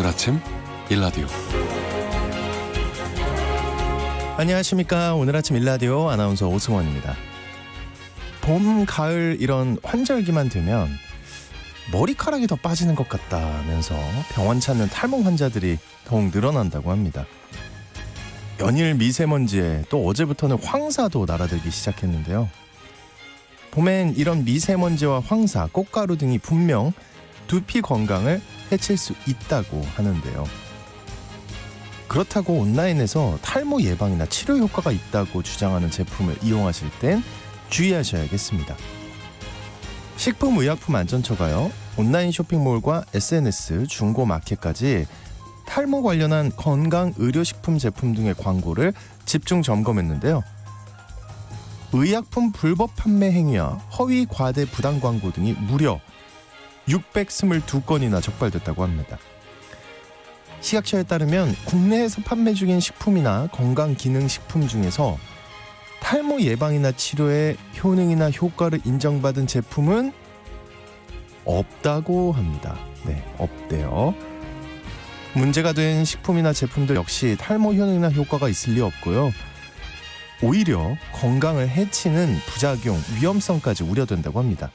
오늘 아침 일라디오. 안녕하십니까. 오늘 아침 일라디오 아나운서 오승원입니다. 봄, 가을 이런 환절기만 되면 머리카락이 더 빠지는 것 같다면서 병원 찾는 탈모 환자들이 더욱 늘어난다고 합니다. 연일 미세먼지에 또 어제부터는 황사도 날아들기 시작했는데요. 봄엔 이런 미세먼지와 황사, 꽃가루 등이 분명 두피 건강을 해칠 수 있다고 하는데요. 그렇다고 온라인에서 탈모 예방이나 치료 효과가 있다고 주장하는 제품을 이용하실 땐 주의하셔야겠습니다. 식품의약품안전처가요, 온라인 쇼핑몰과 SNS, 중고마켓까지 탈모 관련한 건강의료식품 제품 등의 광고를 집중 점검했는데요. 의약품 불법 판매 행위와 허위 과대 부당 광고 등이 무려 622건이나 적발됐다고 합니다. 식약처에 따르면 국내에서 판매 중인 식품이나 건강기능식품 중에서 탈모 예방이나 치료에 효능이나 효과를 인정받은 제품은 없다고 합니다. 네, 없대요. 문제가 된 식품이나 제품들 역시 탈모 효능이나 효과가 있을 리 없고요. 오히려 건강을 해치는 부작용, 위험성까지 우려된다고 합니다.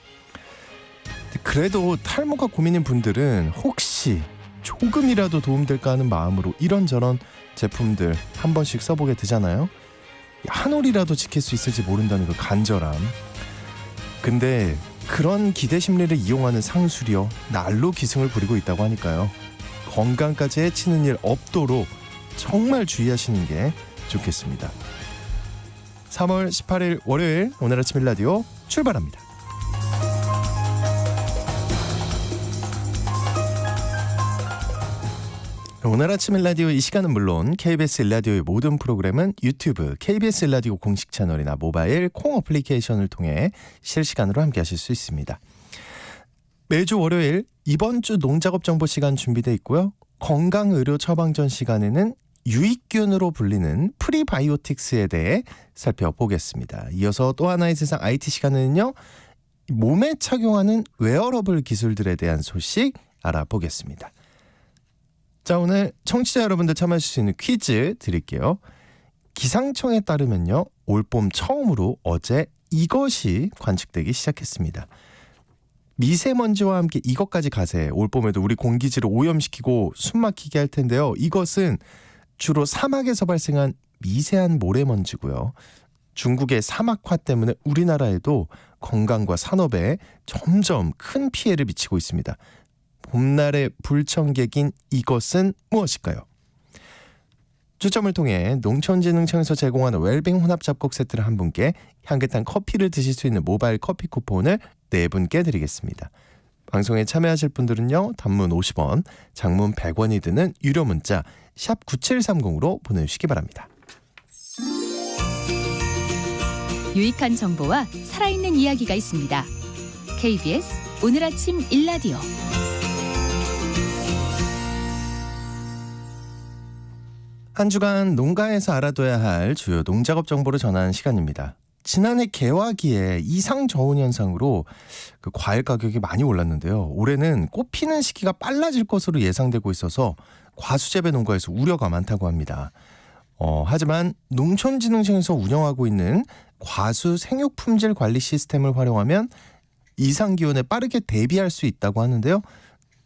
그래도 탈모가 고민인 분들은 혹시 조금이라도 도움될까 하는 마음으로 이런저런 제품들 한 번씩 써보게 되잖아요. 한 올이라도 지킬 수 있을지 모른다는 그 간절함. 근데 그런 기대 심리를 이용하는 상술이요, 날로 기승을 부리고 있다고 하니까요. 건강까지 해치는 일 없도록 정말 주의하시는 게 좋겠습니다. 3월 18일 월요일 오늘 아침 일라디오 출발합니다. 오늘 아침 일라디오 이 시간은 물론 KBS 일라디오의 모든 프로그램은 유튜브, KBS 일라디오 공식 채널이나 모바일 콩 어플리케이션을 통해 실시간으로 함께하실 수 있습니다. 매주 월요일 이번 주 농작업 정보 시간 준비되어 있고요. 건강의료 처방전 시간에는 유익균으로 불리는 프리바이오틱스에 대해 살펴보겠습니다. 이어서 또 하나의 세상 IT 시간에는요, 몸에 착용하는 웨어러블 기술들에 대한 소식 알아보겠습니다. 자, 오늘 청취자 여러분들 참여하실 수 있는 퀴즈 드릴게요. 기상청에 따르면요, 올봄 처음으로 어제 이것이 관측되기 시작했습니다. 미세먼지와 함께 이것까지 가세. 올봄에도 우리 공기질을 오염시키고 숨막히게 할 텐데요. 이것은 주로 사막에서 발생한 미세한 모래먼지고요. 중국의 사막화 때문에 우리나라에도 건강과 산업에 점점 큰 피해를 미치고 있습니다. 봄날의 불청객인 이것은 무엇일까요? 추첨을 통해 농촌진흥청에서 제공하는 웰빙 혼합 잡곡 세트를 한 분께, 향긋한 커피를 드실 수 있는 모바일 커피 쿠폰을 4분께 드리겠습니다. 방송에 참여하실 분들은요, 단문 50원, 장문 100원이 드는 유료 문자 샵 9730으로 보내주시기 바랍니다. 유익한 정보와 살아있는 이야기가 있습니다. KBS 오늘 아침 일라디오. 한 주간 농가에서 알아둬야 할 주요 농작업 정보를 전하는 시간입니다. 지난해 개화기에 이상 저온 현상으로 그 과일 가격이 많이 올랐는데요. 올해는 꽃 피는 시기가 빨라질 것으로 예상되고 있어서 과수재배 농가에서 우려가 많다고 합니다. 하지만 농촌진흥청에서 운영하고 있는 과수 생육 품질 관리 시스템을 활용하면 이상 기온에 빠르게 대비할 수 있다고 하는데요.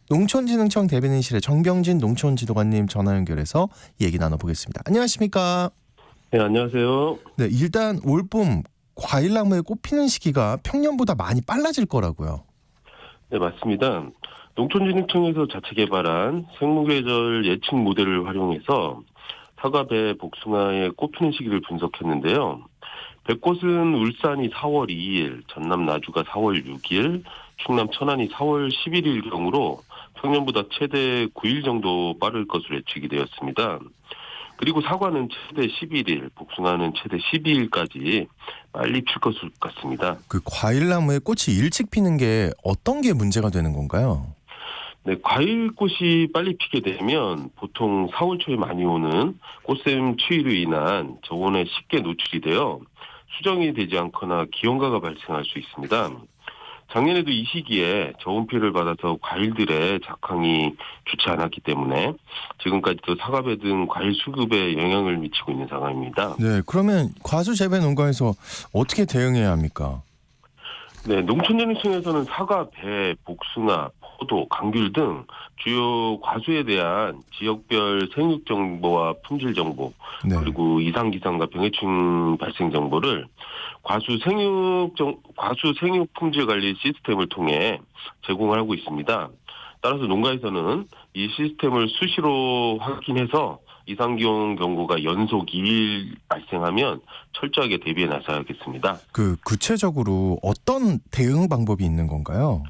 농촌진흥청 대변인실의 정병진 농촌지도관님 전화 연결해서 얘기 나눠보겠습니다. 안녕하십니까? 네, 안녕하세요. 네, 일단 올봄 과일나무의 꽃 피는 시기가 평년보다 많이 빨라질 거라고요. 네, 맞습니다. 농촌진흥청에서 자체 개발한 생무계절 예측 모델을 활용해서 사과, 배, 복숭아의 꽃 피는 시기를 분석했는데요. 백꽃은 울산이 4월 2일, 전남 나주가 4월 6일, 충남 천안이 4월 11일 경우로 평년보다 최대 9일 정도 빠를 것으로 예측이 되었습니다. 그리고 사과는 최대 11일, 복숭아는 최대 12일까지 빨리 필 것 같습니다. 그 과일나무의 꽃이 일찍 피는 게 어떤 게 문제가 되는 건가요? 네, 과일꽃이 빨리 피게 되면 보통 4월 초에 많이 오는 꽃샘 추위로 인한 저온에 쉽게 노출이 되어 수정이 되지 않거나 기온가가 발생할 수 있습니다. 작년에도 이 시기에 저온 피해를 받아서 과일들의 작황이 좋지 않았기 때문에 지금까지도 사과배 등 과일 수급에 영향을 미치고 있는 상황입니다. 네, 그러면 과수 재배 농가에서 어떻게 대응해야 합니까? 네, 농촌진흥청에서는 사과, 배, 복숭아, 포도, 감귤 등 주요 과수에 대한 지역별 생육 정보와 품질 정보, 네. 그리고 이상 기상과 병해충 발생 정보를 과수 생육 품질 관리 시스템을 통해 제공하고 있습니다. 따라서 농가에서는 이 시스템을 수시로 확인해서 이상기온 경고가 연속 2일 발생하면 철저하게 대비해 나서야겠습니다. 구체적으로 어떤 대응 방법이 있는 건가요?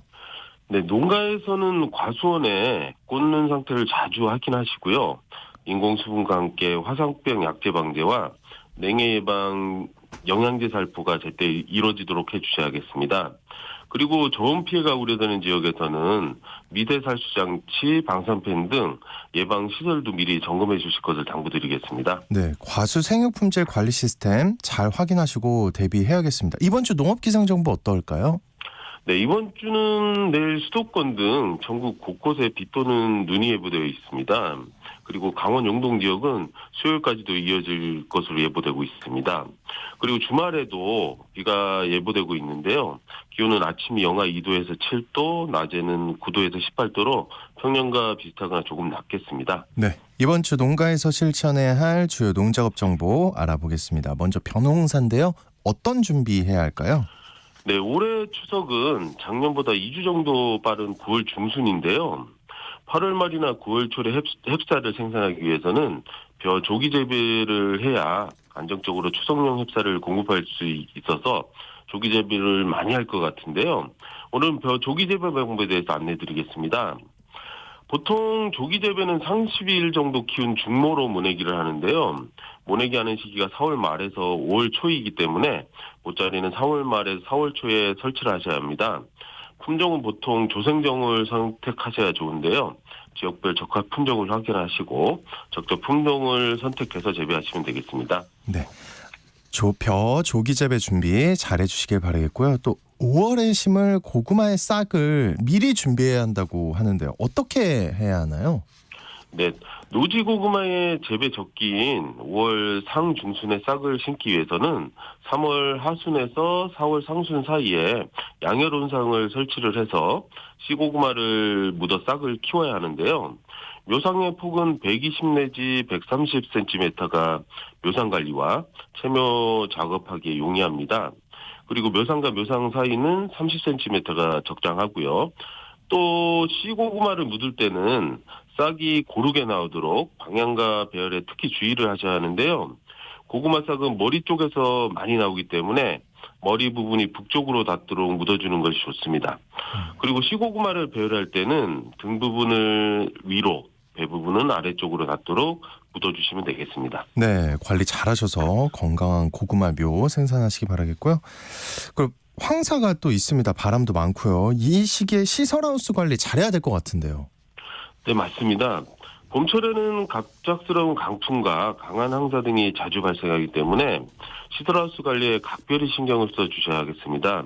네, 농가에서는 과수원에 꽂는 상태를 자주 확인하시고요. 인공수분과 함께 화상병 약제 방제와 냉해 예방 영양제 살포가 제때 이루어지도록 해주셔야겠습니다. 그리고 저온 피해가 우려되는 지역에서는 미세 살수 장치, 방사팬 등 예방 시설도 미리 점검해 주실 것을 당부드리겠습니다. 네, 과수 생육 품질 관리 시스템 잘 확인하시고 대비해야겠습니다. 이번 주 농업 기상 정보 어떨까요? 네, 이번 주는 내일 수도권 등 전국 곳곳에 비 또는 눈이 예보되어 있습니다. 그리고 강원 영동 지역은 수요일까지도 이어질 것으로 예보되고 있습니다. 그리고 주말에도 비가 예보되고 있는데요. 기온은 아침이 영하 2도에서 7도, 낮에는 9도에서 18도로 평년과 비슷하거나 조금 낮겠습니다. 네, 이번 주 농가에서 실천해야 할 주요 농작업 정보 알아보겠습니다. 먼저 벼농사인데요. 어떤 준비해야 할까요? 네, 올해 추석은 작년보다 2주 정도 빠른 9월 중순인데요. 8월 말이나 9월 초에 햅쌀을 생산하기 위해서는 벼 조기 재배를 해야 안정적으로 추석용 햅쌀을 공급할 수 있어서 조기 재배를 많이 할 것 같은데요. 오늘 벼 조기 재배 방법에 대해서 안내드리겠습니다. 보통 조기 재배는 30일 정도 키운 중모로 모내기를 하는데요. 모내기 하는 시기가 4월 말에서 5월 초이기 때문에 모짜리는 4월 말에서 4월 초에 설치를 하셔야 합니다. 품종은 보통 조생종을 선택하셔야 좋은데요. 지역별 적합 품종을 확인하시고 적적 품종을 선택해서 재배하시면 되겠습니다. 네, 벼 조기 재배 준비 잘 해주시길 바라겠고요. 또 5월에 심을 고구마의 싹을 미리 준비해야 한다고 하는데요. 어떻게 해야 하나요? 네, 노지 고구마의 재배 적기인 5월 상중순에 싹을 심기 위해서는 3월 하순에서 4월 상순 사이에 양열 온상을 설치를 해서 씨고구마를 묻어 싹을 키워야 하는데요. 묘상의 폭은 120 내지 130cm가 묘상 관리와 채묘 작업하기에 용이합니다. 그리고 묘상과 묘상 사이는 30cm가 적당하고요. 또 씨고구마를 묻을 때는 싹이 고르게 나오도록 방향과 배열에 특히 주의를 하셔야 하는데요. 고구마 싹은 머리 쪽에서 많이 나오기 때문에 머리 부분이 북쪽으로 닿도록 묻어주는 것이 좋습니다. 그리고 씨고구마를 배열할 때는 등 부분을 위로, 배 부분은 아래쪽으로 닿도록 묻어주시면 되겠습니다. 네, 관리 잘하셔서 건강한 고구마 묘 생산하시기 바라겠고요. 그리고 황사가 또 있습니다. 바람도 많고요. 이 시기에 시설하우스 관리 잘해야 될 것 같은데요. 네, 맞습니다. 봄철에는 갑작스러운 강풍과 강한 황사 등이 자주 발생하기 때문에 시설하우스 관리에 각별히 신경을 써주셔야겠습니다.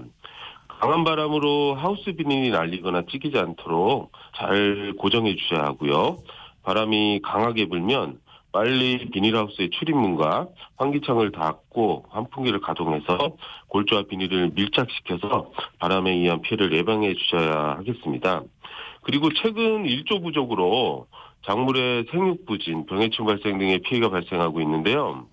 강한 바람으로 하우스 비닐이 날리거나 찢기지 않도록 잘 고정해 주셔야 하고요. 바람이 강하게 불면 빨리 비닐하우스의 출입문과 환기창을 닫고 환풍기를 가동해서 골조와 비닐을 밀착시켜서 바람에 의한 피해를 예방해 주셔야 하겠습니다. 그리고 최근 일조 부족으로 작물의 생육 부진, 병해충 발생 등의 피해가 발생하고 있는데요.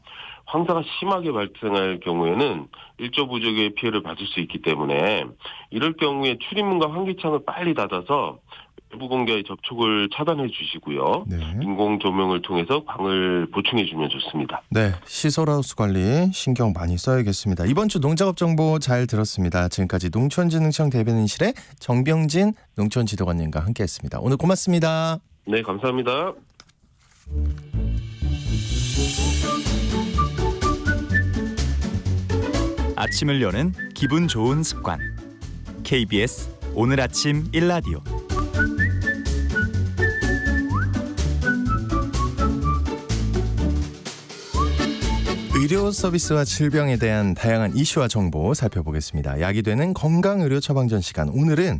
황사가 심하게 발생할 경우에는 일조 부족의 피해를 받을 수 있기 때문에 이럴 경우에 출입문과 환기창을 빨리 닫아서 외부 공기와의 접촉을 차단해 주시고요. 네. 인공 조명을 통해서 광을 보충해 주면 좋습니다. 네, 시설하우스 관리 신경 많이 써야겠습니다. 이번 주 농작업 정보 잘 들었습니다. 지금까지 농촌진흥청 대변인실의 정병진 농촌지도관님과 함께했습니다. 오늘 고맙습니다. 네, 감사합니다. 아침을 여는 기분 좋은 습관. KBS 오늘 아침 1라디오. 의료 서비스와 질병에 대한 다양한 이슈와 정보 살펴보겠습니다. 약이 되는 건강의료 처방전 시간. 오늘은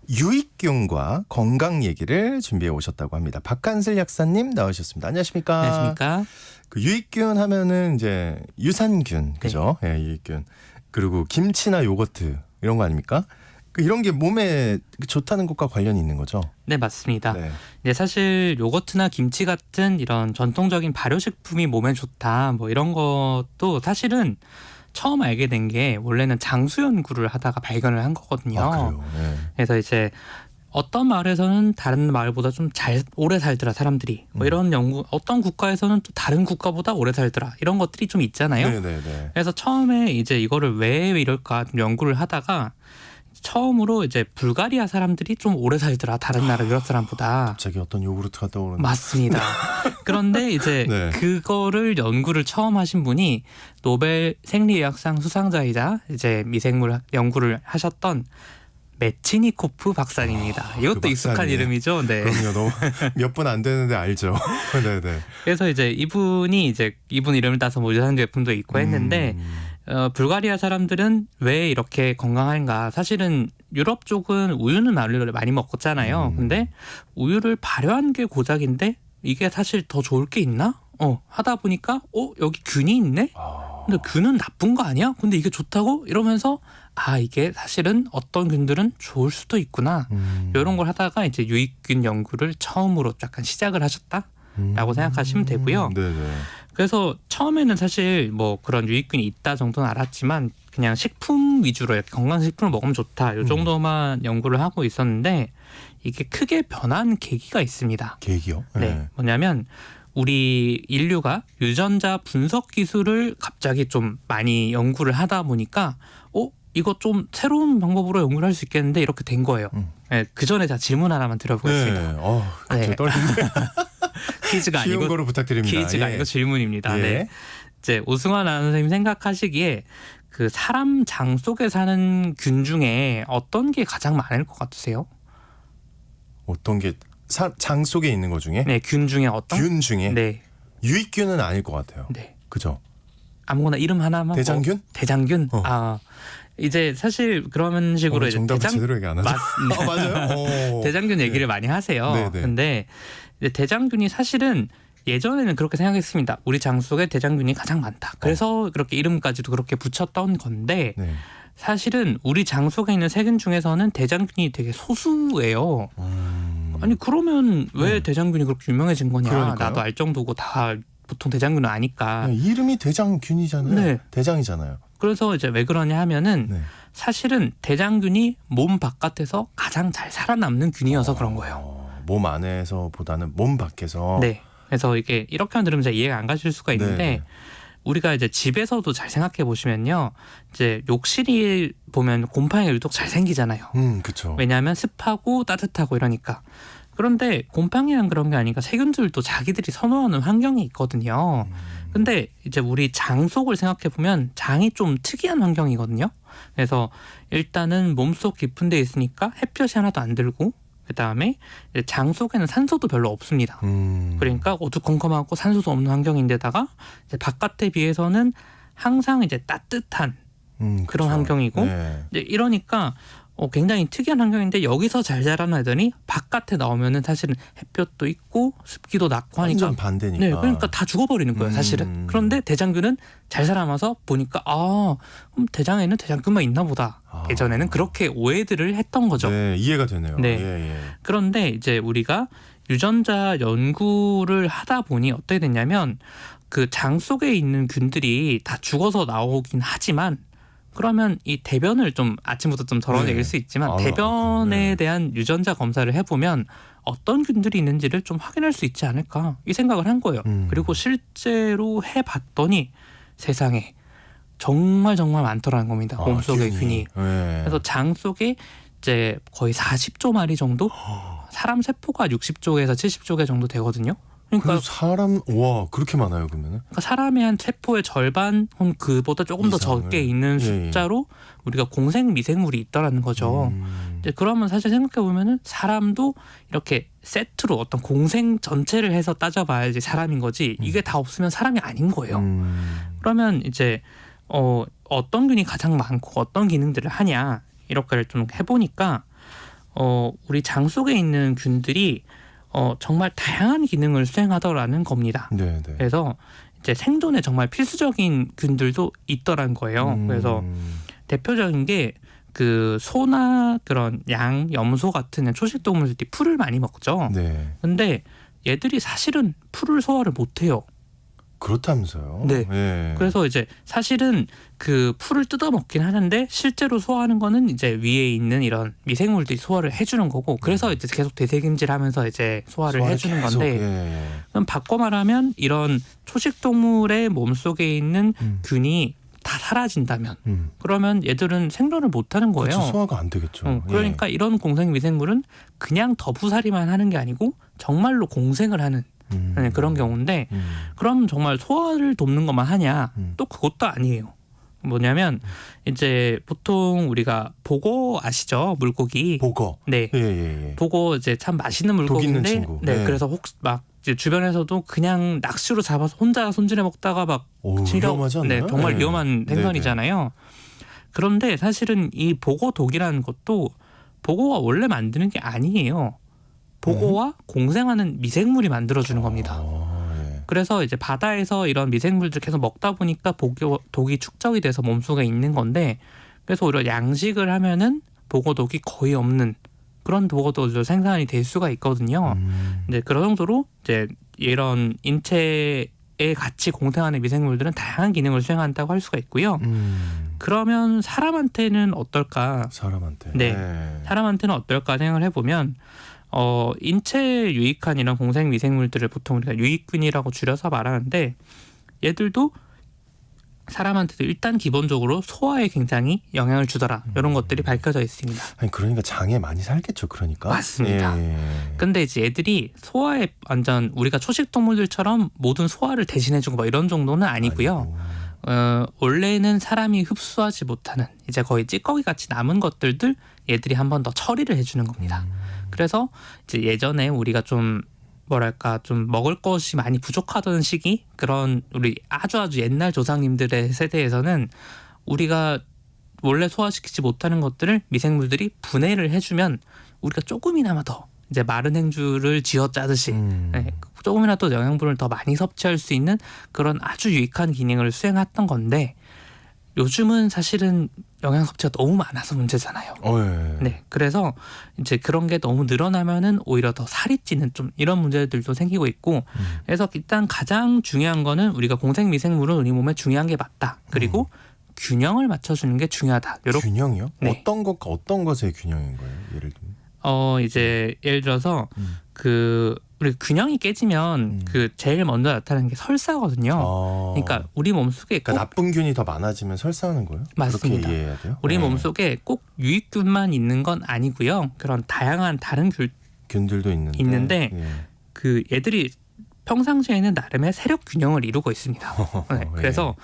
유익균과 건강 얘기를 준비해 오셨다고 합니다. 박한슬 약사님 나오셨습니다. 안녕하십니까? 안녕하십니까? 그 유익균 하면은 이제 유산균, 그죠? 예, 유익균. 그리고 김치나 요거트 이런 거 아닙니까? 이런 게 몸에 좋다는 것과 관련이 있는 거죠? 네, 맞습니다. 네. 이제 사실 요거트나 김치 같은 이런 전통적인 발효식품이 몸에 좋다 뭐 이런 것도 사실은 처음 알게 된 게 원래는 장수 연구를 하다가 발견을 한 거거든요. 아, 그래요? 네. 그래서 이제 어떤 마을에서는 다른 마을보다 좀 오래 살더라 사람들이 뭐 이런 연구, 어떤 국가에서는 또 다른 국가보다 오래 살더라 이런 것들이 좀 있잖아요. 네네네. 그래서 처음에 이제 이거를 왜 이럴까 좀 연구를 하다가 처음으로 이제 불가리아 사람들이 좀 오래 살더라 다른 나라 유럽 사람보다. 갑자기 어떤 요구르트가 떠오르는. 맞습니다. 그런데 이제 네. 그거를 연구를 처음 하신 분이 노벨 생리의학상 수상자이자 이제 미생물 연구를 하셨던 메치니코프 박사님입니다. 이것도 그 익숙한 박사님. 이름이죠. 네. 그럼요. 너무 몇 분 안 되는데 알죠. 네네. 그래서 이제 이분 이름을 따서 뭐 유산 제품도 있고 했는데 불가리아 사람들은 왜 이렇게 건강한가? 사실은 유럽 쪽은 우유는 많이 먹었잖아요. 근데 우유를 발효한 게 고작인데 이게 사실 더 좋을 게 있나? 하다 보니까 여기 균이 있네? 근데 균은 나쁜 거 아니야? 근데 이게 좋다고? 이러면서 이게 사실은 어떤 균들은 좋을 수도 있구나. 이런 걸 하다가 이제 유익균 연구를 처음으로 약간 시작을 하셨다라고 생각하시면 되고요. 네네. 그래서 처음에는 사실 뭐 그런 유익균이 있다 정도는 알았지만 그냥 식품 위주로 이렇게 건강식품을 먹으면 좋다 요 정도만 연구를 하고 있었는데 이게 크게 변한 계기가 있습니다. 계기요? 네, 뭐냐면 우리 인류가 유전자 분석 기술을 갑자기 좀 많이 연구를 하다 보니까 이거 좀 새로운 방법으로 연구를 할 수 있겠는데 이렇게 된 거예요. 네, 그 전에 제가 질문 하나만 드려보겠습니다. 네. 갑자기 네. 떨리는데. 퀴즈가 쉬운 아니고 거로 부탁드립니다. 퀴즈가 예. 아니고 질문입니다. 예. 네. 이제 오승환 아나운서님 생각하시기에 그 사람 장 속에 사는 균 중에 어떤 게 가장 많을 것 같으세요? 어떤 게 장 속에 있는 것 중에? 네, 균 중에 어떤? 균 중에? 네, 유익균은 아닐 것 같아요. 네. 그죠? 아무거나 이름 하나만. 대장균? 대장균. 이제 사실 그런 식으로 이제 정답을 제대로 얘기 안 하죠. 네. 맞아요. 대장균 얘기를 많이 하세요. 네, 네. 근데 이제 대장균이 사실은 예전에는 그렇게 생각했습니다. 우리 장 속에 대장균이 가장 많다. 그래서 그렇게 이름까지도 그렇게 붙였던 건데 네. 사실은 우리 장 속에 있는 세균 중에서는 대장균이 되게 소수예요. 아니 그러면 왜 대장균이 그렇게 유명해진 거냐? 그러니까요. 나도 알 정도고 다 보통 대장균은 아니까. 네, 이름이 대장균이잖아요. 네. 대장이잖아요. 그래서 이제 왜 그러냐 하면은 네. 사실은 대장균이 몸 바깥에서 가장 잘 살아남는 균이어서 그런 거예요. 몸 안에서보다는 몸 밖에서. 네. 그래서 이게 이렇게만 들으면 잘 이해가 안 가실 수가 있는데 네. 우리가 이제 집에서도 잘 생각해 보시면요. 이제 욕실이 보면 곰팡이가 유독 잘 생기잖아요. 그렇죠. 왜냐하면 습하고 따뜻하고 이러니까. 그런데 곰팡이랑 그런 게 아니라 세균들도 자기들이 선호하는 환경이 있거든요. 근데 이제 우리 장 속을 생각해 보면 장이 좀 특이한 환경이거든요. 그래서 일단은 몸속 깊은 데 있으니까 햇볕이 하나도 안 들고 그다음에 이제 장 속에는 산소도 별로 없습니다. 그러니까 어두컴컴하고 산소도 없는 환경인데다가 이제 바깥에 비해서는 항상 이제 따뜻한 그런 그렇죠. 환경이고 네. 이제 이러니까 굉장히 특이한 환경인데 여기서 잘 자라나 하더니 바깥에 나오면은 사실은 햇볕도 있고 습기도 낮고 하니까 완전 반대니까. 네, 그러니까 다 죽어버리는 거예요, 사실은. 그런데 대장균은 잘 살아남아서 보니까 그럼 대장에는 대장균만 있나 보다. 예전에는 그렇게 오해들을 했던 거죠. 네, 이해가 되네요. 네. 예. 그런데 이제 우리가 유전자 연구를 하다 보니 어떻게 됐냐면 그 장 속에 있는 균들이 다 죽어서 나오긴 하지만 그러면 이 대변을 좀 아침부터 좀 더러운 네. 얘기일 수 있지만 아, 대변에 네. 대한 유전자 검사를 해보면 어떤 균들이 있는지를 좀 확인할 수 있지 않을까 이 생각을 한 거예요. 그리고 실제로 해봤더니 세상에 정말 많더라는 겁니다. 몸속에 균이. 네. 그래서 장 속에 이제 거의 40조 마리 정도 사람 세포가 60조에서 70조 개 정도 되거든요. 그러니까, 근데 사람 와 그렇게 많아요 그러면은? 그러니까 사람의 한 세포의 절반 혹은 그보다 조금 더 이상을. 적게 있는 예, 예. 숫자로 우리가 공생 미생물이 있다라는 거죠. 이제 그러면 사실 생각해 보면은 사람도 이렇게 세트로 어떤 공생 전체를 해서 따져봐야지 사람인 거지. 이게 다 없으면 사람이 아닌 거예요. 그러면 이제 어떤 균이 가장 많고 어떤 기능들을 하냐 이렇게 좀 해보니까 우리 장 속에 있는 균들이 정말 다양한 기능을 수행하더라는 겁니다. 네, 네. 그래서 이제 생존에 정말 필수적인 균들도 있더란 거예요. 그래서 대표적인 게 그 소나 그런 양, 염소 같은 초식 동물들이 풀을 많이 먹죠. 네. 근데 얘들이 사실은 풀을 소화를 못해요. 그렇다면서요? 네. 예. 그래서 이제 사실은 그 풀을 뜯어 먹긴 하는데 실제로 소화하는 거는 이제 위에 있는 이런 미생물들이 소화를 해주는 거고 그래서 이제 계속 되새김질하면서 이제 소화를 해주는 계속, 건데 예. 그럼 바꿔 말하면 이런 초식 동물의 몸 속에 있는 균이 다 사라진다면 그러면 얘들은 생존을 못하는 거예요. 그렇죠, 소화가 안 되겠죠. 그러니까 이런 공생 미생물은 그냥 더부살이만 하는 게 아니고 정말로 공생을 하는 그런 경우인데 그럼 정말 소화를 돕는 것만 하냐? 또 그것도 아니에요. 뭐냐면 이제 보통 우리가 보고 아시죠? 물고기. 보거. 네. 예. 보고 이제 참 맛있는 독 있는 물고기인데 친구. 네. 네. 그래서 혹시 막 이제 주변에서도 그냥 낚시로 잡아서 혼자 손질해 먹다가 막 오, 위험하지 않나요? 네, 정말 네. 위험한 생선이잖아요. 그런데 사실은 이 보고 독이라는 것도 보고가 원래 만드는 게 아니에요. 보고와 공생하는 미생물이 만들어주는 겁니다. 예. 그래서 이제 바다에서 이런 미생물들 계속 먹다 보니까 독이 축적이 돼서 몸속에 있는 건데 그래서 오히려 양식을 하면은 보고독이 거의 없는 그런 보고독도 생산이 될 수가 있거든요. 이제 그런 정도로 이제 이런 인체에 같이 공생하는 미생물들은 다양한 기능을 수행한다고 할 수가 있고요. 그러면 사람한테는 어떨까? 사람한테. 네. 사람한테는 어떨까 생각을 해보면 인체에 유익한 이런 공생 미생물들을 보통 우리가 유익균이라고 줄여서 말하는데 얘들도 사람한테도 일단 기본적으로 소화에 굉장히 영향을 주더라. 이런 것들이 밝혀져 있습니다. 아니 그러니까 장에 많이 살겠죠. 그러니까. 맞습니다. 예. 근데 이제 애들이 소화에 완전 우리가 초식 동물들처럼 모든 소화를 대신해주고 뭐 이런 정도는 아니고요. 원래는 사람이 흡수하지 못하는 이제 거의 찌꺼기 같이 남은 것들을 얘들이 한 번 더 처리를 해주는 겁니다. 그래서 이제 예전에 우리가 좀 뭐랄까 좀 먹을 것이 많이 부족하던 시기 그런 우리 아주 옛날 조상님들의 세대에서는 우리가 원래 소화시키지 못하는 것들을 미생물들이 분해를 해주면 우리가 조금이나마 더 이제 마른 행주를 쥐어짜듯이 네, 조금이라도 영양분을 더 많이 섭취할 수 있는 그런 아주 유익한 기능을 수행했던 건데 요즘은 사실은 영양 섭취가 너무 많아서 문제잖아요. 예. 네, 그래서 이제 그런 게 너무 늘어나면은 오히려 더 살이 찌는 좀 이런 문제들도 생기고 있고, 그래서 일단 가장 중요한 거는 우리가 공생 미생물은 우리 몸에 중요한 게 맞다. 그리고 균형을 맞춰주는 게 중요하다. 요렇게 균형이요? 네. 어떤 것과 어떤 것의 균형인 거예요? 예를 들면. 이제 예를 들어서 그 우리 균형이 깨지면 그 제일 먼저 나타나는 게 설사거든요. 그러니까 우리 몸속에 꼭 그러니까 나쁜 균이 더 많아지면 설사하는 거예요? 맞습니다. 그렇게 이해해야 돼요? 우리 네. 몸속에 꼭 유익균만 있는 건 아니고요. 그런 다양한 다른 균들도 있는데 있는데 그 얘들이 평상시에는 나름의 세력 균형을 이루고 있습니다. 네, 그래서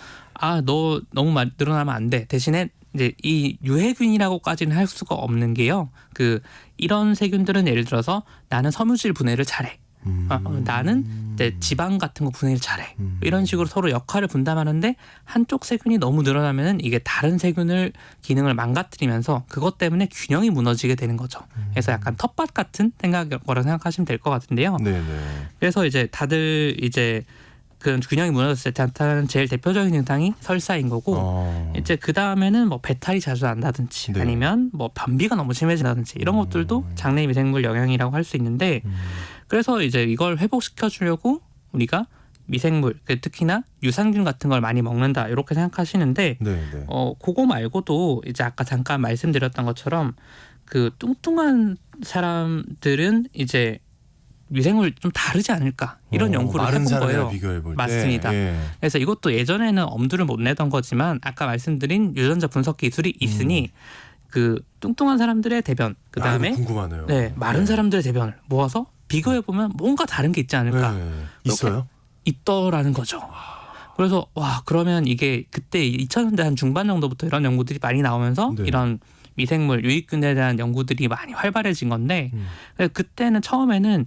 너 너무 늘어나면 안 돼. 대신에 이제 이 유해균이라고까지는 할 수가 없는 게요. 그 이런 세균들은 예를 들어서 나는 섬유질 분해를 잘해. 나는 이제 지방 같은 거 분해를 잘해. 이런 식으로 서로 역할을 분담하는데 한쪽 세균이 너무 늘어나면은 이게 다른 세균을 기능을 망가뜨리면서 그것 때문에 균형이 무너지게 되는 거죠. 그래서 약간 텃밭 같은 거라 생각하시면 될 것 같은데요. 네네. 그래서 이제 다들 이제 그 균형이 무너졌을 때 나타나는 제일 대표적인 증상이 설사인 거고 이제 그 다음에는 뭐 배탈이 자주 난다든지 네. 아니면 뭐 변비가 너무 심해진다든지 이런 것들도 장내 미생물 영향이라고 할 수 있는데 그래서 이제 이걸 회복시켜 주려고 우리가 미생물 특히나 유산균 같은 걸 많이 먹는다 이렇게 생각하시는데 네네. 그거 말고도 이제 아까 잠깐 말씀드렸던 것처럼 그 뚱뚱한 사람들은 이제 미생물 좀 다르지 않을까 이런 연구를 마른 해본 사람이랑 거예요. 비교해 볼 때. 맞습니다. 예. 그래서 이것도 예전에는 엄두를 못 내던 거지만 아까 말씀드린 유전자 분석 기술이 있으니 그 뚱뚱한 사람들의 대변 그 다음에 궁금하네요. 네, 마른 사람들의 대변을 모아서 비교해 보면 뭔가 다른 게 있지 않을까 네. 있어요? 있더라는 거죠. 그래서 와 그러면 이게 그때 2000년대 한 중반 정도부터 이런 연구들이 많이 나오면서 네. 이런 미생물 유익균에 대한 연구들이 많이 활발해진 건데 그때는 처음에는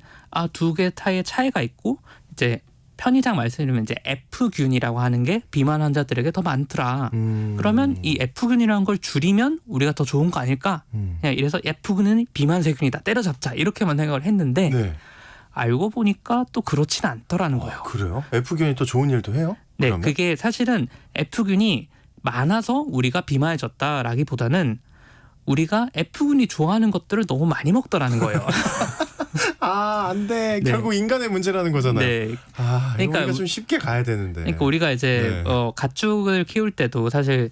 두 개 타의 차이가 있고 이제 편의상 말씀드리면 이제 F균이라고 하는 게 비만 환자들에게 더 많더라. 그러면 이 F균이라는 걸 줄이면 우리가 더 좋은 거 아닐까? 그냥 이래서 F균은 비만세균이다. 때려잡자. 이렇게만 생각을 했는데 네. 알고 보니까 또 그렇진 않더라는 거예요. 그래요? F균이 또 좋은 일도 해요? 네, 그러면? 그게 사실은 F균이 많아서 우리가 비만해졌다라기보다는 우리가 F균이 좋아하는 것들을 너무 많이 먹더라는 거예요. 안 돼. 네. 결국 인간의 문제라는 거잖아요. 네, 그러니까 그러니까 우리가 좀 쉽게 가야 되는데. 그러니까 우리가 이제 네. 가축을 키울 때도 사실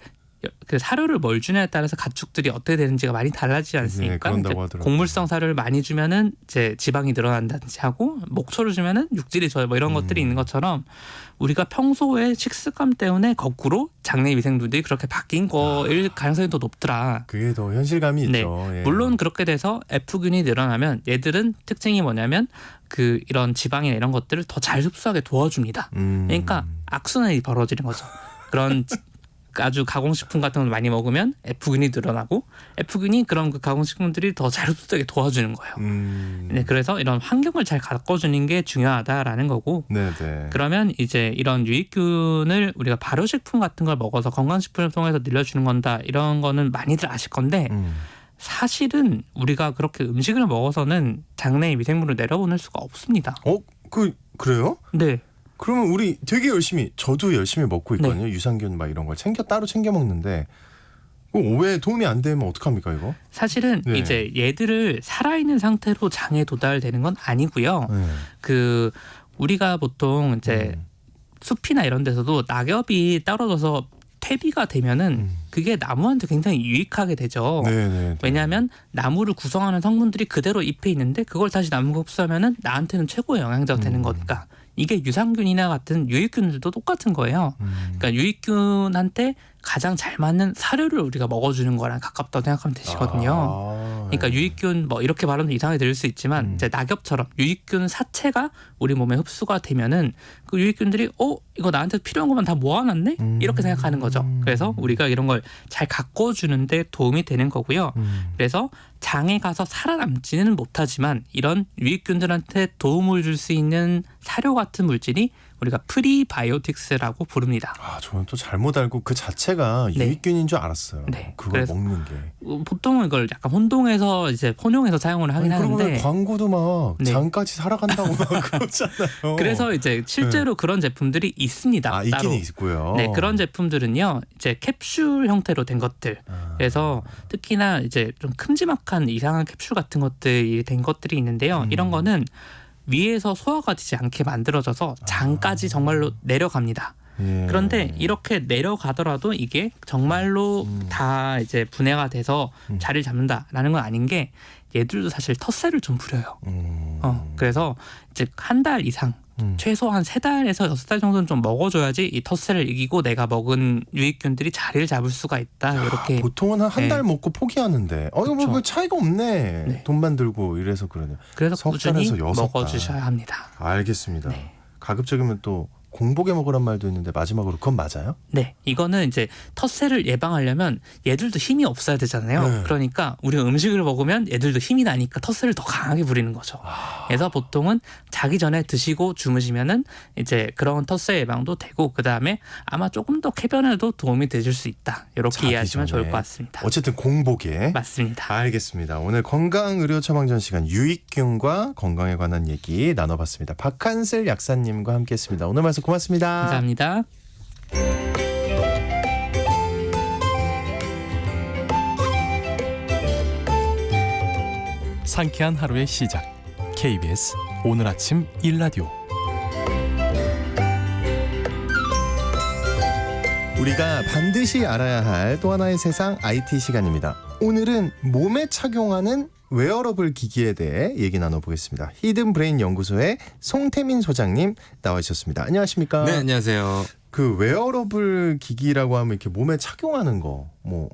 그 사료를 뭘 주냐에 따라서 가축들이 어떻게 되는지가 많이 달라지지 않습니까? 네, 그런다고 이제 하더라고요. 곡물성 사료를 많이 주면은 이제 지방이 늘어난다든지 하고 목초를 주면은 육질이 좋아요. 뭐 이런 것들이 있는 것처럼 우리가 평소에 식습관 때문에 거꾸로 장내 위생들이 그렇게 바뀐 거일 가능성이 더 높더라. 그게 더 현실감이 네. 있죠. 예. 물론 그렇게 돼서 F균이 늘어나면 얘들은 특징이 뭐냐면 그 이런 지방이나 이런 것들을 더 잘 흡수하게 도와줍니다. 그러니까 악순환이 벌어지는 거죠. 그런 아주 가공식품 같은 걸 많이 먹으면 F균이 늘어나고 F균이 그런 그 가공식품들이 더 잘 흡수되게 도와주는 거예요. 네, 그래서 이런 환경을 잘 가꿔주는 게 중요하다라는 거고 네네. 그러면 이제 이런 유익균을 우리가 발효식품 같은 걸 먹어서 건강식품을 통해서 늘려주는 건다 이런 거는 많이들 아실 건데 사실은 우리가 그렇게 음식을 먹어서는 장내에 미생물을 내려보낼 수가 없습니다. 그래요? 네. 그러면 우리 되게 열심히 저도 열심히 먹고 있거든요. 유산균 막 이런 걸 따로 챙겨 먹는데 왜 도움이 안 되면 어떡합니까 이거? 사실은 네. 이제 얘들을 살아있는 상태로 장에 도달되는 건 아니고요. 네. 그 우리가 보통 이제 숲이나 이런 데서도 낙엽이 떨어져서 퇴비가 되면은 그게 나무한테 굉장히 유익하게 되죠. 네네. 왜냐하면 나무를 구성하는 성분들이 그대로 잎에 있는데 그걸 다시 나무가 흡수하면은 나한테는 최고의 영양제가 되는 거니까. 이게 유산균이나 같은 유익균들도 똑같은 거예요. 그러니까 유익균한테 가장 잘 맞는 사료를 우리가 먹어주는 거랑 가깝다고 생각하면 되시거든요. 그러니까 유익균 뭐 이렇게 말하면 이상하게 들릴 수 있지만 이제 낙엽처럼 유익균 사체가 우리 몸에 흡수가 되면은 그 유익균들이 이거 나한테 필요한 것만 다 모아놨네 이렇게 생각하는 거죠. 그래서 우리가 이런 걸 잘 가꿔주는데 도움이 되는 거고요. 그래서 장에 가서 살아남지는 못하지만 이런 유익균들한테 도움을 줄 수 있는 사료 같은 물질이 우리가 프리바이오틱스라고 부릅니다. 저는 또 잘못 알고 그 자체가 네. 유익균인 줄 알았어요. 네. 그걸 그래서 먹는 게. 보통은 이걸 약간 혼동해서 이제 혼용해서 사용을 하긴 그러면 하는데 광고도 막 네. 장까지 살아간다고 막 그러잖아요. 그래서 이제 실제로 그런 제품들이 있습니다. 있긴 따로. 있고요. 네, 그런 제품들은요, 이제 캡슐 형태로 된 것들. 그래서 특히나 이제 좀 큼지막한 이상한 캡슐 같은 것들이 된 것들이 있는데요. 이런 거는 위에서 소화가 되지 않게 만들어져서 장까지 정말로 내려갑니다. 예. 그런데 이렇게 내려가더라도 이게 정말로 다 이제 분해가 돼서 자리를 잡는다라는 건 아닌 게 얘들도 사실 텃세를 좀 부려요. 그래서 이제 한 달 이상 최소한 3달에서 6달 정도는 좀 먹어줘야지 이 텃세를 이기고 내가 먹은 유익균들이 자리를 잡을 수가 있다. 이렇게 보통은 한 달 네. 먹고 포기하는데 이거 뭐 그렇죠. 차이가 없네. 네. 돈만 들고 이래서 그러냐. 그래서 석 꾸준히 달에서 6달. 먹어주셔야 합니다. 알겠습니다. 네. 가급적이면 또 공복에 먹으란 말도 있는데 마지막으로 그건 맞아요? 네, 이거는 이제 텃세를 예방하려면 얘들도 힘이 없어야 되잖아요. 네. 그러니까 우리가 음식을 먹으면 얘들도 힘이 나니까 텃세를 더 강하게 부리는 거죠. 그래서 보통은 자기 전에 드시고 주무시면은 이제 그런 텃세 예방도 되고 그 다음에 아마 조금 더 쾌변에도 도움이 되실 수 있다. 이렇게 자기 이해하시면 전에. 좋을 것 같습니다. 어쨌든 공복에. 맞습니다. 알겠습니다. 오늘 건강의료처방전 시간 유익균과 건강에 관한 얘기 나눠봤습니다. 박한슬 약사님과 함께했습니다. 오늘 말씀 고맙습니다. 감사합니다. 상쾌한 하루의 시작. KBS 오늘 아침 일라디오. 우리가 반드시 알아야 할 또 하나의 세상 IT 시간입니다. 오늘은 몸에 착용하는 웨어러블 기기에 대해 얘기 나눠보겠습니다. 히든브레인 연구소의 송태민 소장님 나와 주셨습니다. 안녕하십니까? 네, 안녕하세요. 그 웨어러블 기기라고 하면 이렇게 몸에 착용하는 거, 뭐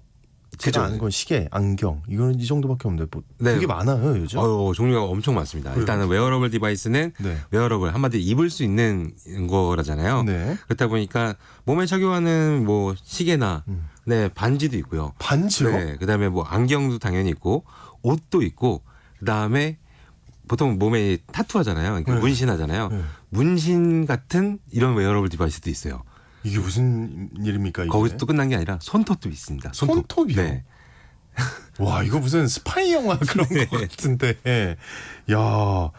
제가 그죠. 아는 건 시계, 안경 이거는 이 정도밖에 없는데 뭐 네. 되게 많아요 요즘. 종류가 엄청 많습니다. 그래요? 일단은 웨어러블 디바이스는 네. 웨어러블 한마디로 입을 수 있는 거라잖아요. 네. 그렇다 보니까 몸에 착용하는 뭐 시계나 네 반지도 있고요. 반지요? 네, 그다음에 뭐 안경도 당연히 있고 옷도 있고 그다음에 보통 몸에 타투 하잖아요. 그러니까 네. 문신하잖아요. 네. 문신 같은 이런 웨어러블 디바이스도 있어요. 이게 무슨 일입니까 이게? 거기서 또 끝난 게 아니라 손톱도 있습니다. 손톱이요? 네. 와 이거 무슨 스파이 영화 그런 네. 것 같은데. 야.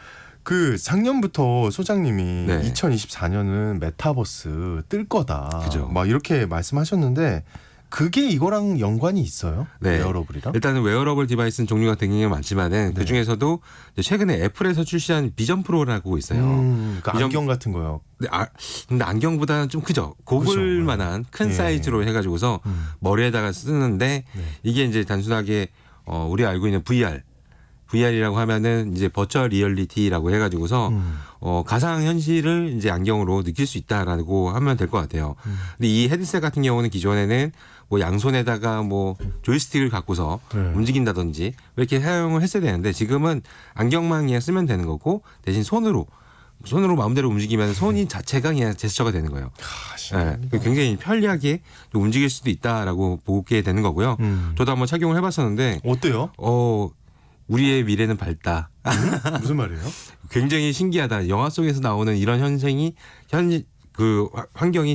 그 작년부터 소장님이 네. 2024년은 메타버스 뜰 거다. 그죠. 막 이렇게 말씀하셨는데 그게 이거랑 연관이 있어요? 네. 웨어러블이랑? 일단은 웨어러블 디바이스는 종류가 굉장히 많지만은 네. 그 중에서도 최근에 애플에서 출시한 비전 프로라고 있어요. 그 비전- 안경 같은 거요. 근데 안경보다는 좀 크죠. 고글만한 큰 예. 사이즈로 해가지고서 머리에다가 쓰는데 네. 이게 이제 단순하게 우리가 알고 있는 VR이라고 하면은 이제 버추얼 리얼리티라고 해가지고서 가상 현실을 이제 안경으로 느낄 수 있다라고 하면 될 것 같아요. 근데 이 헤드셋 같은 경우는 기존에는 뭐 양손에다가 뭐 조이스틱을 갖고서 네. 움직인다든지 이렇게 사용을 했어야 되는데 지금은 안경만 그냥 쓰면 되는 거고 대신 손으로 마음대로 움직이면 손이 자체가 그냥 제스처가 되는 거예요. 네, 굉장히 편리하게 움직일 수도 있다라고 보게 되는 거고요. 저도 한번 착용을 해봤었는데 어때요? 우리의 미래는 밝다. 무슨 말이에요? 굉장히 신기하다. 영화 속에서 나오는 이런 환경이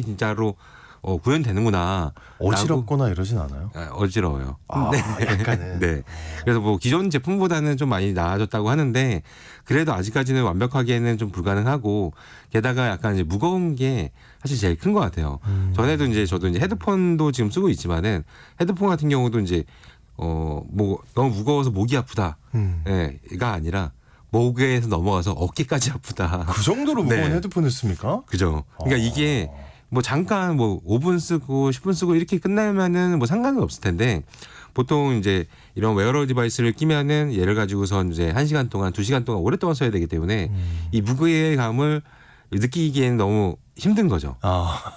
진짜로 구현되는구나. 어지럽거나 이러진 않아요? 어지러워요. 아, 약간은. 네. 그래서 뭐 기존 제품보다는 좀 많이 나아졌다고 하는데 그래도 아직까지는 완벽하게는 좀 불가능하고 게다가 약간 이제 무거운 게 사실 제일 큰 것 같아요. 전에도 저도 이제 헤드폰도 지금 쓰고 있지만은 헤드폰 같은 경우도 이제 뭐 너무 무거워서 목이 아프다. 가 아니라 목에서 넘어가서 어깨까지 아프다. 그 정도로 무거운 네. 헤드폰을 씁니까? 그죠. 그러니까 이게 뭐 잠깐 뭐 5분 쓰고 10분 쓰고 이렇게 끝나면은 뭐 상관은 없을 텐데 보통 이제 이런 웨어러블 디바이스를 끼면은 얘를 가지고선 이제 1시간 동안 2시간 동안 오랫동안 써야 되기 때문에 이 무게감을 느끼기에는 너무 힘든 거죠.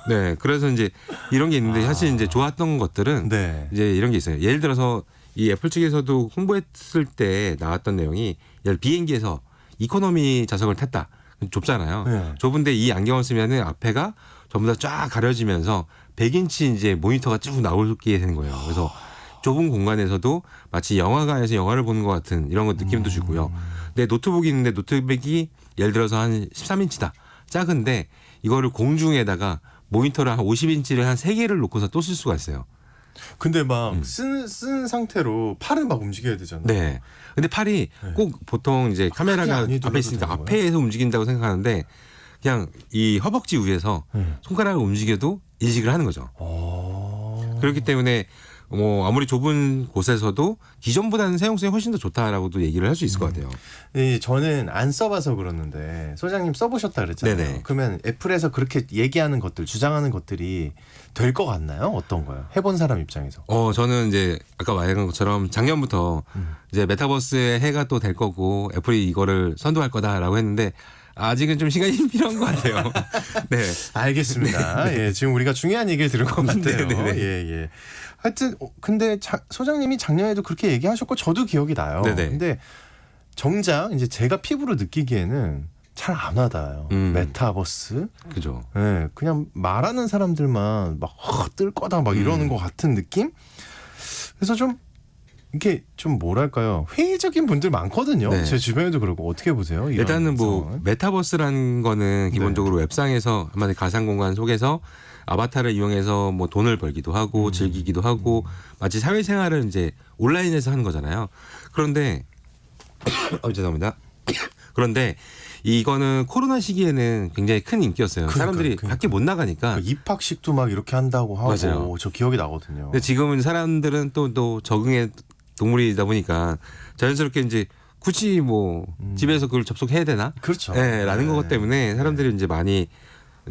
네. 그래서 이제 이런 게 있는데 사실 이제 좋았던 것들은 네. 이제 이런 게 있어요. 예를 들어서 이 애플 측에서도 홍보했을 때 나왔던 내용이 예를 비행기에서 이코노미 좌석을 탔다. 좁잖아요. 네. 좁은데 이 안경을 쓰면은 앞에가 전부 다 쫙 가려지면서 100인치 이제 모니터가 쭉 나오게 되는 거예요. 그래서 좁은 공간에서도 마치 영화관에서 영화를 보는 것 같은 이런 거 느낌도 주고요. 내 노트북이 있는데 노트북이 예를 들어서 한 13인치다. 작은데 이거를 공중에다가 모니터를 한 50인치를 한 3개를 놓고서 또 쓸 수가 있어요. 근데 막 쓴 상태로 팔을 막 움직여야 되잖아요. 네. 근데 팔이 네. 꼭 보통 이제 카메라가 안 눌러도 앞에 있으니까 되는 앞에서 움직인다고 생각하는데 그냥 이 허벅지 위에서 네. 손가락을 움직여도 인식을 하는 거죠. 그렇기 때문에 뭐 아무리 좁은 곳에서도 기존보다는 사용성이 훨씬 더 좋다라고도 얘기를 할 수 있을 것 같아요. 저는 안 써봐서 그러는데 소장님 써보셨다 그랬잖아요. 네네. 그러면 애플에서 그렇게 얘기하는 것들, 주장하는 것들이 될 것 같나요? 어떤 거요? 해본 사람 입장에서. 저는 이제 아까 말한 것처럼 작년부터 이제 메타버스의 해가 또 될 거고 애플이 이거를 선도할 거다라고 했는데 아직은 좀 시간이 필요한 것 같아요. 네. 알겠습니다. 예, 지금 우리가 중요한 얘기를 들은 것 같아요. 네네네. 예. 하여튼 근데 소장님이 작년에도 그렇게 얘기하셨고 저도 기억이 나요. 네네. 근데 정작 이제 제가 피부로 느끼기에는 잘 안 와닿아요. 메타버스. 그죠. 예, 그냥 말하는 사람들만 막 뜰 거다 막 이러는 것 같은 느낌? 그래서 좀 이게 좀 뭐랄까요? 회의적인 분들 많거든요. 네. 제 주변에도 그렇고 어떻게 보세요? 이런 일단은 뭐 상황은? 메타버스라는 거는 기본적으로 웹상에서 한마디 가상 공간 속에서 아바타를 이용해서 뭐 돈을 벌기도 하고 즐기기도 하고 마치 사회생활을 이제 온라인에서 하는 거잖아요. 그런데 죄송합니다. 그런데 이거는 코로나 시기에는 굉장히 큰 인기였어요. 사람들이 밖에 못 나가니까. 그 입학식도 막 이렇게 한다고 하고 맞아요. 저 기억이 나거든요. 근데 지금은 사람들은 또 적응의 동물이다 보니까 자연스럽게 이제 굳이 뭐 집에서 그걸 접속해야 되나? 그렇죠. 네, 라는 네. 것 때문에 사람들이 이제 많이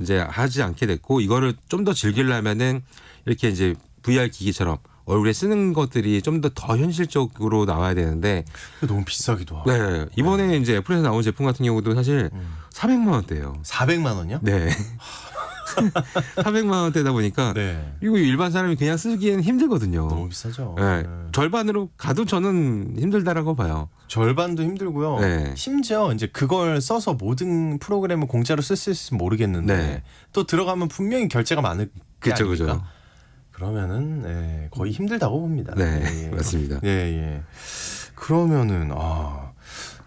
이제 하지 않게 됐고 이거를 좀 더 즐기려면은 이렇게 이제 VR 기기처럼 얼굴에 쓰는 것들이 좀 더 현실적으로 나와야 되는데 너무 비싸기도 하고. 네, 이번에 이제 애플에서 나온 제품 같은 경우도 사실 400만 원대예요. 400만 원이요? 네. 400만 원대다 보니까 네. 이거 일반 사람이 그냥 쓰기에는 힘들거든요. 너무 비싸죠. 네. 네. 절반으로 가도 저는 힘들다라고 봐요. 절반도 힘들고요. 네. 심지어 이제 그걸 써서 모든 프로그램을 공짜로 쓸 수 있을지 모르겠는데 네. 또 들어가면 분명히 결제가 많을 게 그렇죠, 아닙니까? 그렇죠. 그러면은 네, 거의 힘들다고 봅니다. 네, 맞습니다. 예, 예. 그러면은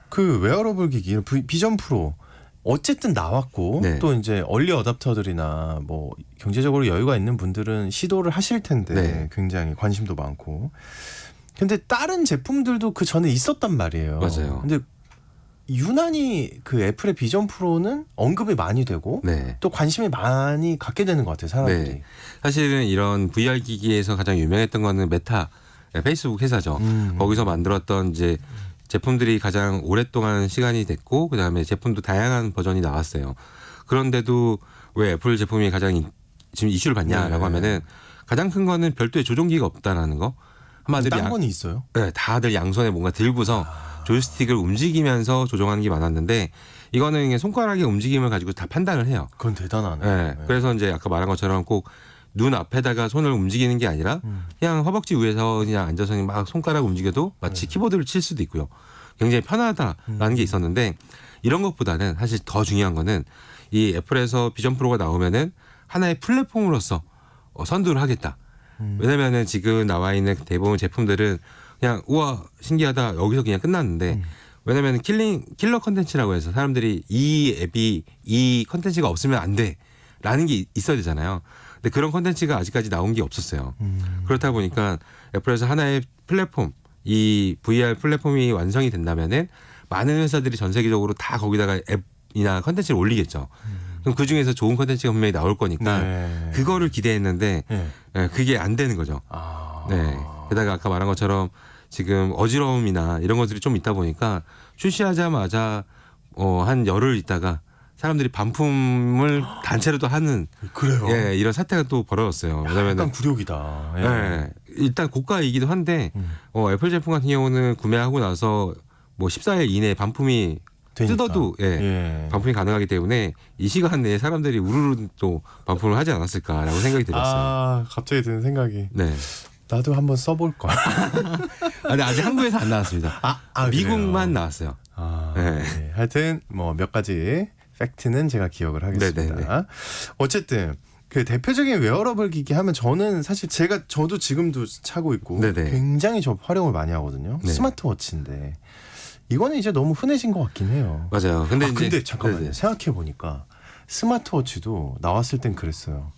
그 웨어러블 기기 비전 프로 어쨌든 나왔고 네. 또 이제 얼리 어답터들이나 뭐 경제적으로 여유가 있는 분들은 시도를 하실 텐데 네. 굉장히 관심도 많고. 근데 다른 제품들도 그 전에 있었단 말이에요. 맞아요. 근데 유난히 그 애플의 비전 프로는 언급이 많이 되고 네. 또 관심이 많이 갖게 되는 것 같아요, 사람들이. 네. 사실은 이런 VR 기기에서 가장 유명했던 거는 메타 페이스북 회사죠. 거기서 만들었던 이제 제품들이 가장 오랫동안 시간이 됐고 그다음에 제품도 다양한 버전이 나왔어요. 그런데도 왜 애플 제품이 가장 지금 이슈를 받냐라고 네. 하면은 가장 큰 거는 별도의 조종기가 없다라는 거. 한마디로 딴 건 있어요? 네, 다들 양손에 뭔가 들고서 조이스틱을 움직이면서 조종하는 게 많았는데 이거는 그냥 손가락의 움직임을 가지고 다 판단을 해요. 그건 대단하네. 네. 그래서 이제 아까 말한 것처럼 꼭 눈 앞에다가 손을 움직이는 게 아니라 그냥 허벅지 위에서 그냥 앉아서 막 손가락 움직여도 마치 키보드를 칠 수도 있고요. 굉장히 편하다라는 게 있었는데 이런 것보다는 사실 더 중요한 거는 이 애플에서 비전 프로가 나오면은 하나의 플랫폼으로서 선두를 하겠다. 왜냐면은 지금 나와 있는 대부분 제품들은 그냥 우와 신기하다 여기서 그냥 끝났는데 왜냐면 킬러 컨텐츠라고 해서 사람들이 이 앱이 이 컨텐츠가 없으면 안 돼라는 게 있어야 되잖아요. 근데 그런 컨텐츠가 아직까지 나온 게 없었어요. 그렇다 보니까 애플에서 하나의 플랫폼 이 VR 플랫폼이 완성이 된다면은 많은 회사들이 전 세계적으로 다 거기다가 앱이나 컨텐츠를 올리겠죠. 그럼 그 중에서 좋은 컨텐츠가 분명히 나올 거니까 네. 그거를 기대했는데 네. 그게 안 되는 거죠. 네. 게다가 아까 말한 것처럼 지금 어지러움이나 이런 것들이 좀 있다 보니까 출시하자마자 한 열흘 있다가 사람들이 반품을 단체로도 하는 그래요. 예, 이런 사태가 또 벌어졌어요. 왜냐면 약간 굴욕이다. 예. 예, 일단 고가이기도 한데 애플 제품 같은 경우는 구매하고 나서 뭐 14일 이내에 반품이 되니까. 뜯어도 예, 반품이 가능하기 때문에 이 시간 내에 사람들이 우르르 또 반품을 하지 않았을까라고 생각이 들었어요. 갑자기 드는 생각이 네. 나도 한번 써볼 걸. 근데 아직 한국에서 안 나왔습니다. 미국만 나왔어요. 네. 네. 하여튼 뭐 몇 가지 팩트는 제가 기억을 하겠습니다. 네네네. 어쨌든 그 대표적인 웨어러블 기기 하면 저는 사실 저도 지금도 차고 있고 네네. 굉장히 저 활용을 많이 하거든요. 네. 스마트워치인데 이거는 이제 너무 흔해진 것 같긴 해요. 맞아요. 근데 이제 근데 잠깐만요. 네네. 생각해 보니까 스마트워치도 나왔을 땐 그랬어요.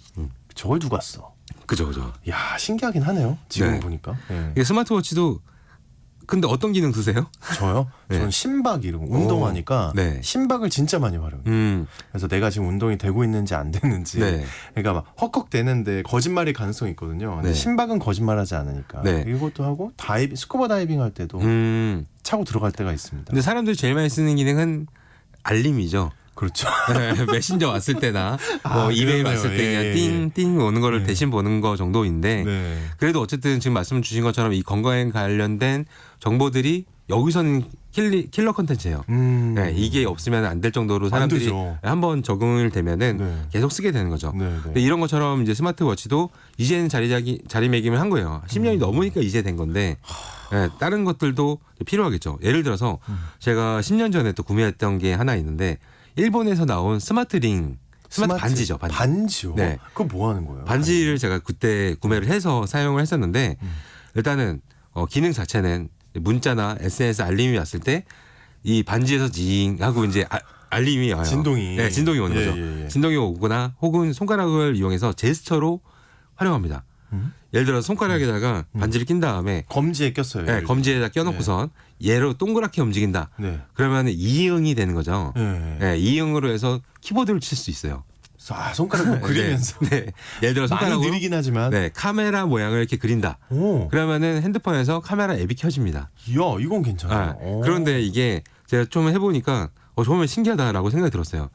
저걸 누가 써? 그죠. 야 신기하긴 하네요. 지금 네. 보니까. 예. 이게 스마트워치도 근데 어떤 기능 쓰세요? 저요? 네. 저는 심박 이런 거 운동하니까 네. 심박을 진짜 많이 활용해요. 그래서 내가 지금 운동이 되고 있는지 안 되는지 네. 그러니까 막 헉헉대는데 거짓말일 가능성이 있거든요. 근데 네. 심박은 거짓말하지 않으니까 네. 이것도 하고 스쿠버 다이빙 할 때도 차고 들어갈 때가 있습니다. 근데 사람들이 제일 많이 쓰는 기능은 알림이죠. 그렇죠. 네, 메신저 왔을 때나 뭐 이메일 그러네요. 왔을 때 예, 예. 그냥 띵띵 오는 거를 네. 대신 보는 거 정도인데 네. 그래도 어쨌든 지금 말씀 주신 것처럼 이 건강에 관련된 정보들이 여기서는 킬러 컨텐츠예요. 네, 이게 없으면 안 될 정도로 사람들이 되죠. 한번 적응을 되면은 네. 계속 쓰게 되는 거죠. 네, 네. 근데 이런 것처럼 이제 스마트워치도 이제는 자리매김을 한 거예요. 10년이 넘으니까 이제 된 건데 네, 다른 것들도 필요하겠죠. 예를 들어서 제가 10년 전에 또 구매했던 게 하나 있는데 일본에서 나온 스마트 반지죠. 반지요? 네. 그거 뭐 하는 거예요? 반지를 제가 그때 구매를 해서 사용을 했었는데 일단은 기능 자체는 문자나 SNS 알림이 왔을 때 이 반지에서 징 하고 이제 알림이 와요. 진동이. 네, 진동이 오는 예, 거죠. 예, 예. 진동이 오거나 혹은 손가락을 이용해서 제스처로 활용합니다. 예를 들어 손가락에다가 반지를 낀 다음에 검지에 꼈어요. 네, 검지에다 껴놓고선 얘로 동그랗게 움직인다. 네. 그러면 이응이 되는 거죠. 네. 네, 이응으로 해서 키보드를 칠 수 있어요. 손가락으로 그리면서 네. 네. 예를 들어 많이 손가락으로 느리긴 하지만 네, 카메라 모양을 이렇게 그린다. 오, 그러면은 핸드폰에서 카메라 앱이 켜집니다. 이야 이건 괜찮아요. 오. 그런데 이게 제가 좀 해보니까 정말 신기하다라고 생각이 들었어요.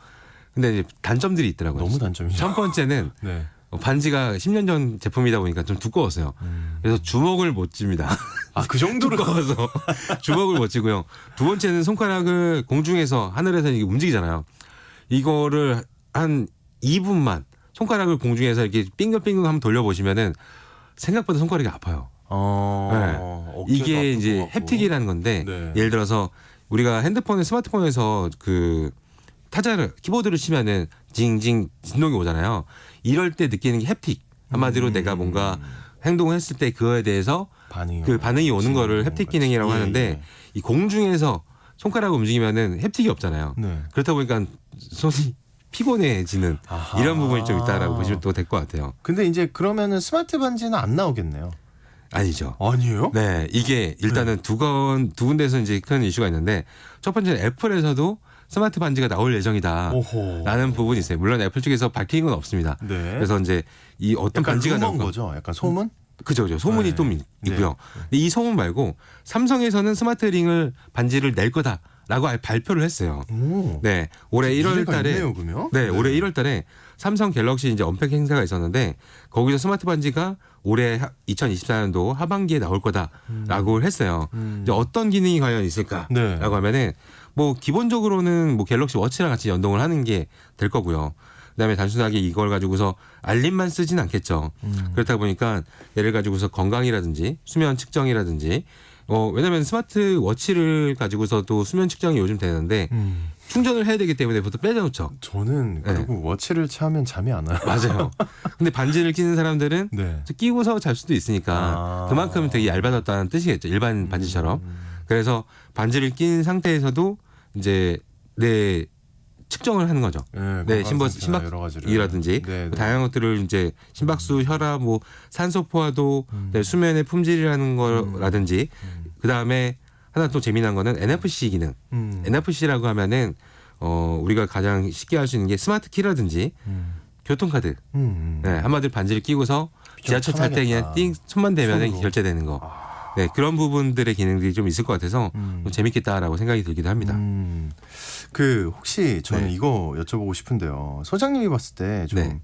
근데 이제 단점들이 있더라고요. 너무 단점이죠. 첫 번째는 네. 반지가 10년 전 제품이다 보니까 좀 두꺼웠어요. 그래서 주먹을 못 쥡니다. 그 정도로 두꺼워서 주먹을 못 쥐고요. 두 번째는 손가락을 공중에서 하늘에서 이게 움직이잖아요. 이거를 한 2분만 손가락을 공중에서 이렇게 빙글빙글 한번 돌려보시면은 생각보다 손가락이 아파요. 어깨도 이게 아플 이제 것 같고. 햅틱이라는 건데 네. 예를 들어서 우리가 핸드폰에 스마트폰에서 그 타자를 키보드를 치면은 징징 진동이 오잖아요. 이럴 때 느끼는 게 햅틱. 한마디로 내가 뭔가 행동을 했을 때 그거에 대해서 그 반응이 오는 거를 햅틱 기능이라고 예, 하는데 예. 이 공중에서 손가락을 움직이면은 햅틱이 없잖아요. 네. 그렇다 보니까 손이 피곤해지는 아하. 이런 부분이 좀 있다라고 보시면 또 될 것 같아요. 근데 이제 그러면은 스마트 반지는 안 나오겠네요. 아니죠. 아니에요? 네, 이게 일단은 두 군데서 이제 큰 이슈가 있는데 첫 번째는 애플에서도 스마트 반지가 나올 예정이다. 오호. 라는 부분이 있어요. 물론 애플 쪽에서 밝힌 건 없습니다. 네. 그래서 이제 이 어떤 약간 반지가 루머인 나올 거 거죠. 약간 소문? 그죠. 소문이 네. 좀 있고요. 근데 이 소문 말고 삼성에서는 스마트 링을 반지를 낼 거다라고 발표를 했어요. 오. 네, 올해 1월 미래가 달에 있네요, 그러면? 네, 올해 1월 달에 삼성 갤럭시 이제 언팩 행사가 있었는데 거기서 스마트 반지가 올해 2024년도 하반기에 나올 거다라고 했어요. 이제 어떤 기능이 과연 있을까라고 네. 하면은 뭐 기본적으로는 뭐 갤럭시 워치랑 같이 연동을 하는 게 될 거고요. 그다음에 단순하게 이걸 가지고서 알림만 쓰진 않겠죠. 그렇다 보니까 얘를 가지고서 건강이라든지 수면 측정이라든지 왜냐하면 스마트 워치를 가지고서도 수면 측정이 요즘 되는데 충전을 해야 되기 때문에 보통 빼놓죠. 저는 네. 그리고 워치를 차면 잠이 안 와요. 맞아요. 근데 반지를 끼는 사람들은 네. 끼고서 잘 수도 있으니까 아. 그만큼 되게 얇아졌다는 뜻이겠죠. 일반 반지처럼. 그래서 반지를 낀 상태에서도 이제 내 측정을 하는 거죠. 네, 여러 가지를. 심박이라든지 네, 네. 다양한 것들을 이제 심박수, 혈압, 뭐 산소 포화도, 네, 수면의 품질이라는 거라든지 그 다음에 하나 또 재미난 거는 NFC 기능. NFC라고 하면은 우리가 가장 쉽게 할 수 있는 게 스마트 키라든지 교통카드. 네, 한마디로 반지를 끼고서 지하철 탈 때 그냥 띵 손만 대면 손으로. 결제되는 거. 네, 그런 부분들의 기능들이 좀 있을 것 같아서 좀 재밌겠다라고 생각이 들기도 합니다. 그 혹시 저는 네. 이거 여쭤보고 싶은데요. 소장님이 봤을 때 좀 네.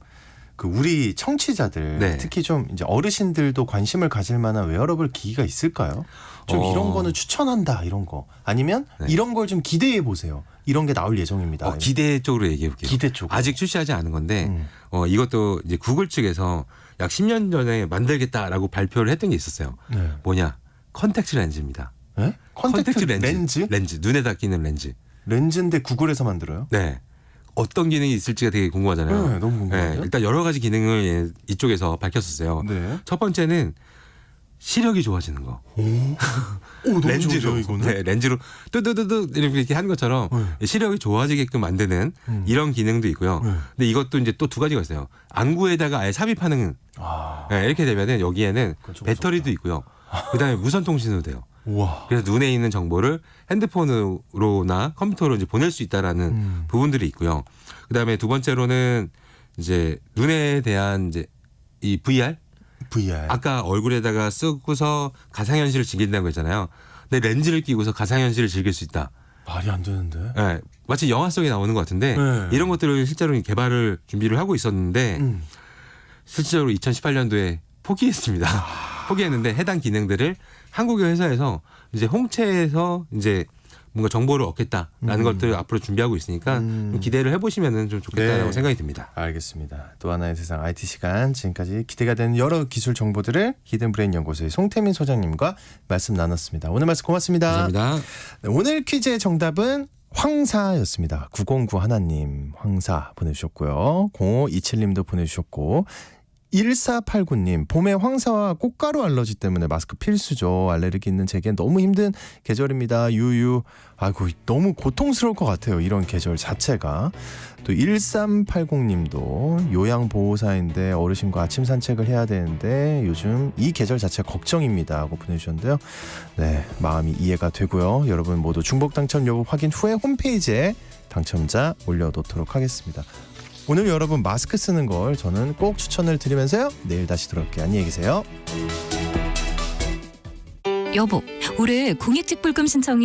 그 우리 청취자들 네. 특히 좀 이제 어르신들도 관심을 가질 만한 웨어러블 기기가 있을까요? 좀 이런 거는 추천한다 이런 거 아니면 네. 이런 걸 좀 기대해 보세요. 이런 게 나올 예정입니다. 기대 쪽으로 얘기해 볼게요. 기대 쪽으로. 아직 출시하지 않은 건데 이것도 이제 구글 측에서 약 10년 전에 만들겠다라고 발표를 했던 게 있었어요. 네. 뭐냐? 컨택트 렌즈입니다. 네? 컨택트 렌즈? 렌즈. 눈에다 끼는 렌즈. 렌즈인데 구글에서 만들어요? 네. 어떤 기능이 있을지가 되게 궁금하잖아요. 네, 너무 궁금한데요? 일단 여러 가지 기능을 이쪽에서 밝혔었어요. 네. 첫 번째는 시력이 좋아지는 거. 오, 너무 렌즈로 좋은데요, 이거는? 네, 렌즈로 뜨뜨뜨뜨 이렇게 하는 것처럼 시력이 좋아지게끔 만드는 이런 기능도 있고요. 근데 이것도 이제 또 두 가지가 있어요. 안구에다가 아예 삽입하는 네, 이렇게 되면은 여기에는 그건 좀 배터리도 있고요. 그다음에 무선 통신도 돼요. 우와. 그래서 눈에 있는 정보를 핸드폰으로나 컴퓨터로 이제 보낼 수 있다라는 부분들이 있고요. 그다음에 두 번째로는 이제 눈에 대한 이제 이 VR 아까 얼굴에다가 쓰고서 가상현실을 즐긴다는 거 있잖아요. 근데 렌즈를 끼고서 가상현실을 즐길 수 있다. 말이 안 되는데. 네, 마치 영화 속에 나오는 것 같은데 네. 이런 것들을 실제로 개발을 준비를 하고 있었는데 실제로 2018년도에 포기했습니다. 포기했는데 해당 기능들을 한국의 회사에서 이제 홍채에서 이제 뭔가 정보를 얻겠다라는 것들을 앞으로 준비하고 있으니까 좀 기대를 해보시면 좀 좋겠다라고 네. 생각이 듭니다. 알겠습니다. 또 하나의 세상 IT 시간 지금까지 기대가 되는 여러 기술 정보들을 히든브레인 연구소의 송태민 소장님과 말씀 나눴습니다. 오늘 말씀 고맙습니다. 감사합니다. 네, 오늘 퀴즈의 정답은 황사였습니다. 909 하나님 황사 보내주셨고요. 0527님도 보내주셨고 1489님 봄에 황사와 꽃가루 알러지 때문에 마스크 필수죠. 알레르기 있는 제겐 너무 힘든 계절입니다. 유유. 아이고 너무 고통스러울 것 같아요. 이런 계절 자체가. 또 1380님도 요양보호사인데 어르신과 아침 산책을 해야 되는데 요즘 이 계절 자체 걱정입니다 하고 보내주셨는데요. 네, 마음이 이해가 되고요. 여러분 모두 중복 당첨 여부 확인 후에 홈페이지에 당첨자 올려놓도록 하겠습니다. 오늘 여러분 마스크 쓰는 걸 저는 꼭 추천을 드리면서요. 내일 다시 돌아올게요. 안녕히 계세요. 여보, 올해 공익직불금 신청이